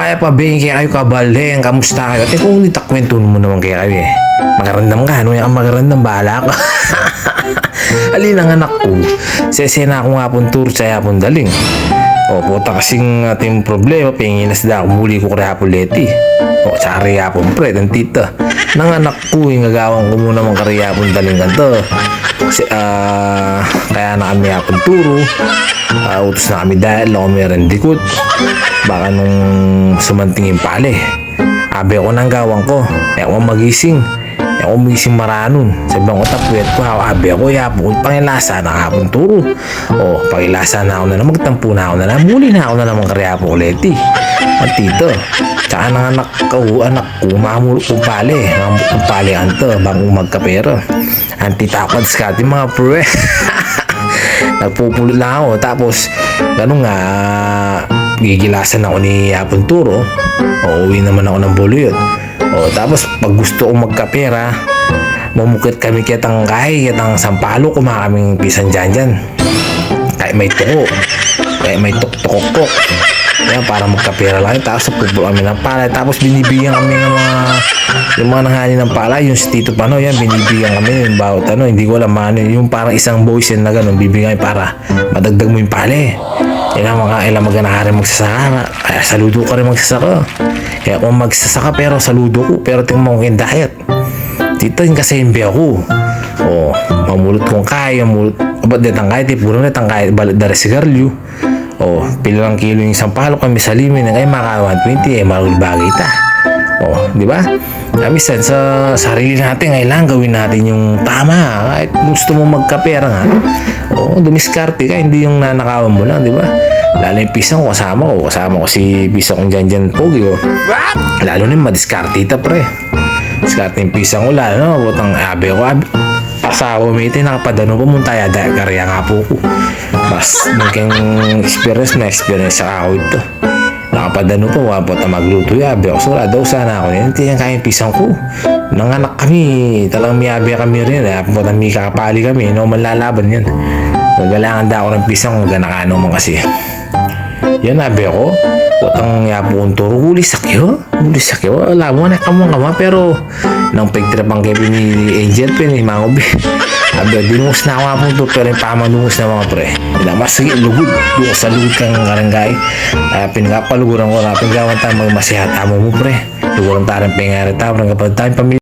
kaya pa be kaya kayo kabaleng, kamusta kayo? At kung itakwento mo naman kaya kayo eh. Magarandam ka, ano yung magarandam, bahala ka. Alin ang anak ko, sesena ako nga pong tour sa yapon daling. O, puta kasing ating problema, pinginas na ako muli ko kaya hapon leti. O, sa kaya hapon pre, ang tita. Nang anak ko, yung gagawang ko muna mga kaya hapon daling kanto. Kasi, kaya na kami hapon turo. Utos na kami dahil, ako may rendikot. Baka nung sumantingin pala eh. Abi ako nang gawang ko, ako magising. Ako magising maranon. Sabi ko, tapuet ko, abi ako, yapo, pangilasa na hapon turo. O, pangilasa na ako na naman, magtampo na ako na naman, muli na ako na naman karya po ulit eh. At tito, tsaka ng anak ko, mamulot kong pali, anto, bago magkapera. Antitakot sa ating mga pre. Nagpupulot lang ako, tapos, ganun nga, gigilasan ako ni Hapon Turo. O, uwi naman ako ng Buluyot. O, tapos pag gusto kong magkapera, mamukit kami kitang sampalo, kuma kaming pisan dyan. Kahit may tuko, kahit may tukok-tukok. Yan, para magkapera lang. Tapos napupulo kami ng palay. Tapos binibigyan kami ng yung mga nanghani ng palay. Yung si Tito Pano, yan, binibigyan kami yung bawat ano. Hindi ko alam ano, yung parang isang boys yan na gano'n, bibigyan para madagdag mo yung palay. Ilang maganahan rin magsasaka. Kaya saludo ka rin magsasaka. Kaya kung magsasaka pero saludo ko. Pero tingnan mo kong diet. Dito yung kasembe ako. O, mamulot kong kaya. Abat din ang kaya. Puro na ang kaya. Balat dari sigarilyo. O, pilang kilo yung isang palo kami sa limin. Ay maka 120. Marulbagay ta. O, di ba? Kamisan sa sarili natin, kailangan gawin natin yung tama. Kahit gusto mo magkapera nga. O, dumiskarte ka, hindi yung nanakawan mo lang, di ba? Lalo yung pisang ko, kasama ko si pisang kong dyan pogi ko. Lalo na yung madiskarte ita pre. Diskarte yung pisang ko, lalo na, butang abe ko, asawa mo ito, nakapadano pumunta, yada, karya nga po ko. Mas, naging experience sa ako ito. Nakapadano po, wapot na magluto yabe ako. So, daw sana ako nito yung kayang pisang ko. Nanganak kami, talang miyabe kami rin. Wapot na may kakapali kami, no, malalaban yan. Nagalangan da ako ng pisang, ganakano mo kasi. Yan, abi ako. Watang yapo kong turo, huli sakyo. Alam mo, nakamang kama, pero nang pagtrapang kayo ni Angel, pinimangobi. Abi, dinungos na ako nga po ito, pero yung pamanungos na mga pre. Mas sige, lugod. Doon sa lugod kang karangay. Pinakapaluguran ko na, pinagawan tayo magmasihata mo pre. Luguran tayo ng pingari tayo, ng kapag tayong pamilya.